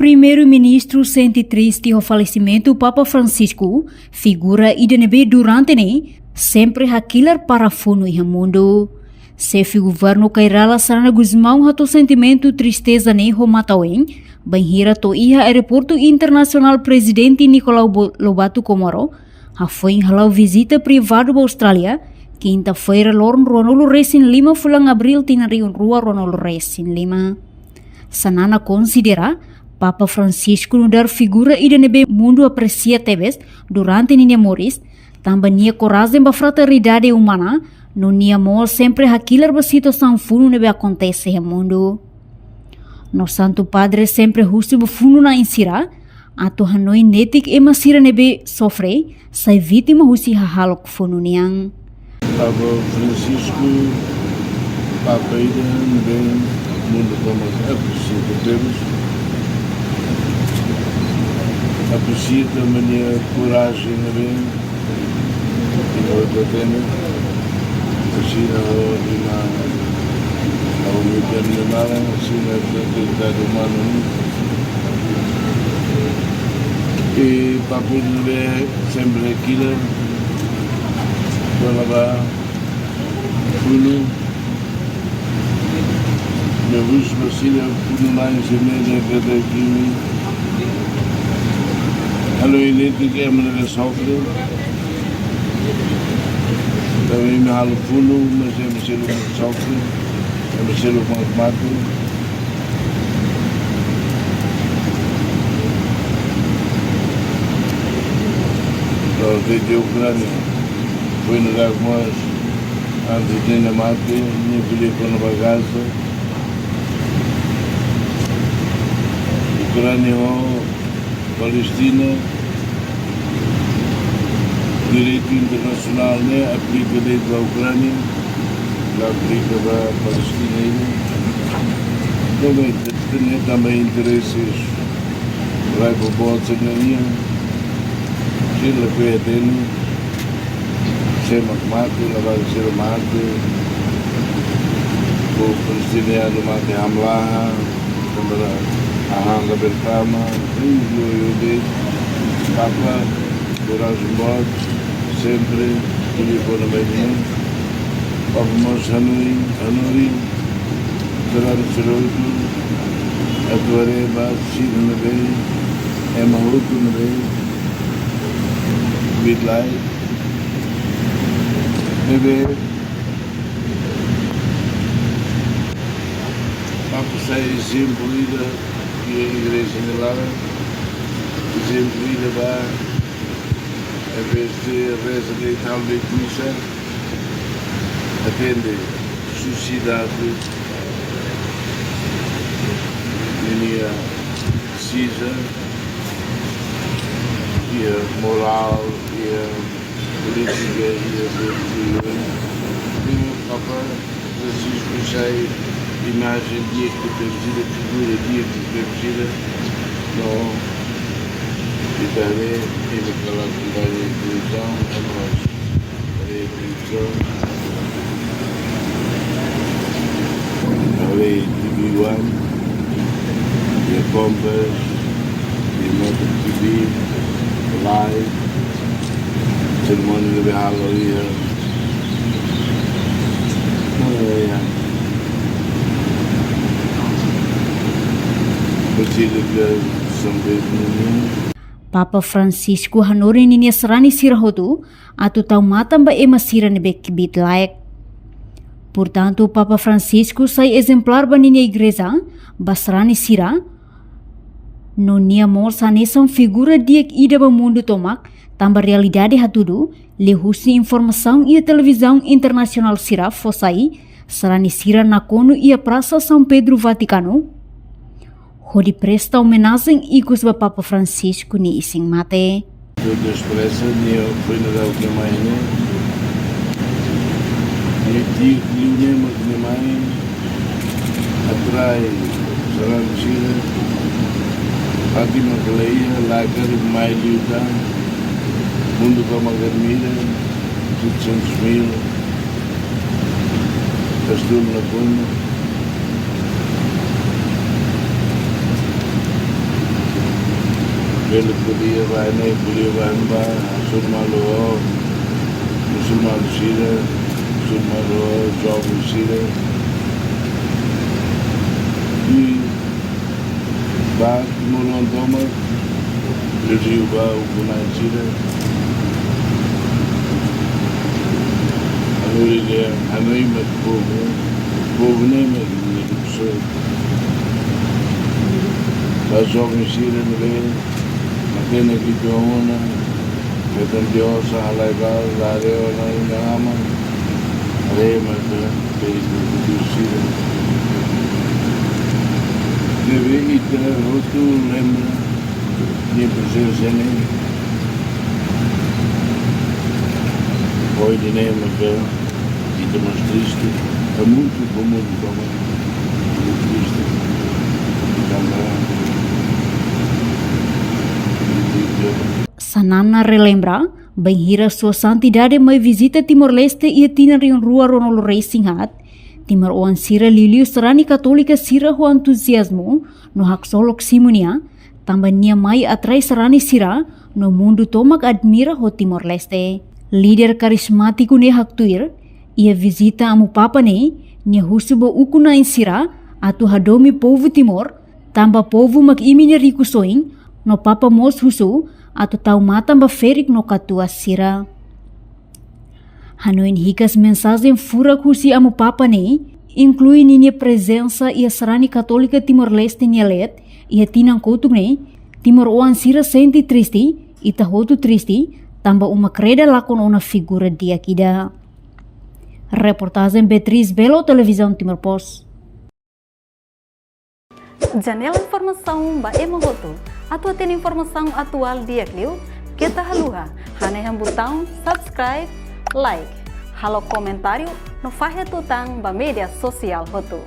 Primeiro-ministro sente triste o falecimento do Papa Francisco, figura IDNB durante ne, sempre hakilar para funo e mundo. Chefe governo Kairala Sarana Guzmão rato sentimento tristeza ne homatauem, banhira to iha aeroporto internacional presidente Nicolau Lobato Comoro, foi halau visita privada para Austrália, quinta-feira lorn Ronaldo Reis in Lima fulang abril tinariun rua Ronaldo Reis in Lima. Sanana considera Papa Francisco nudar figura IDNB mundo aprecia tebes durante Ninia Moris, também nia coragem ba fraternidade humana, no nia mol sempre hakilar ba situação funo nebe acontece no mundo. No Santo Padre sempre husi ba funo na insira, ato hanoi netik ema sira nebe sofre, sai vítima husi hahalok funo niang. Papa Francisco, Papa IDNB mundo como aprecia tebes. Aprecia também a coragem na bem e não é pena assim na humildade nada assim na fraternidade humana e para poder ver sempre aquilo para lavar fundo meu último assim fundo mais e meio cada aqui. Halo ini tiga menara sofre, tapi ini halo fulu masih sofre, masih matu. Kalau di Ukraina, foi negado mais antes de nem mate, nem podia pôr na bagagem. Ucrânia Palestina, direito internacional né, aplica dentro da Ucrânia, já aplica da Palestina. Também tem também interesses, vai para o bolso na linha, Chile foi atendo, chama mate, ela vai ser mate, o palestiniano mate Hamlaha, Ahanga Berkama, Rio Papa, coragem bote, sempre, tudo por no meio. Papa Mos Hanuri, Gerardo Ceroto, Atuareba, Chile no meio, Emahuto no meio, Bidlai, Bebê, Papa sai sempre a igreja de Lara, sempre ida lá, a vez de reza de tal de missa, atende sociedade, linha precisa, e a moral, e a política, e a cultura. E o Papa Francisco sai imagem dia que temos ido, figura dia que temos ido, não, e também ele fala com a televisão, a nós, a televisão, a lei TV1, e a Compass, e a Moto TV, Live, cerimônia de Halloween, Papa Francisco hanori ninia serani sirahotu atu tau matamba ema sira nebek bit layak. Portanto, Papa Francisco sai exemplar ba ninia igreja basrani sira no nia mol sanesam figura diek ida ba mundo tomak tamba realidade hatudu lehusi informação e televisão internacional sira fosai serani sira nakono ia praça São Pedro Vaticano. Hodi presta homenagem ikus ba Papa Francisco ni ising mate. Tudo expressa ni foi na da que mais né. E tinha uma que mais atrai será Chile. Fátima Galeia, Lagar mais luta. Mundo como a Garmira, 700.000. Pastor na Cunha. Ele podia vai nem podia vai embora, surmalo, muçulmano Sira, surmalo, jovem Sira, e vai que moram toma, Rio vai o Bunai Sira, a noite povo nem me pessoa, a jovem Sira no meio. Kena kita ona, kita biasa halaigal, lari orang yang aman, ada macam itu sih. Jadi itu waktu lembra, ni proses ni, hoje nem macam itu mais triste, é muito triste, também. Sanamna relembra, banhira sua santidade mai visita Timor-Leste e tina rion rua ronolo racing hat, Timor oan sira liliu serani katolika sira ho entusiasmo, no hak solok simonia, tambah nia mai atrai serani sira, no mundo tomak admira ho Timor-Leste. Líder karismatiku ne hak tuir, ia visita amu papa ne, nia husubo ukuna in sira, atu hadomi povo Timor, tambah povo mak imine riku soing, no papa mos husu atau tau mata ferik no katua sira. Hanoin hikas mensagem furak husi amu papa ne, inclui ninia presença e a serani católica Timor-Leste nielet, e a tinang kotung ne, Timor oan sira senti tristi, ita hotu tristi, tamba uma creda lakon ona figura dia kida. Reportagem Beatriz Belo, Televisão Timor Post. Janela informação ba emogoto. Atau tem informação atual dia kliu, kita haluha, haneham botão subscribe, like, halo comentário, no fahe tutang ba media sosial hotu.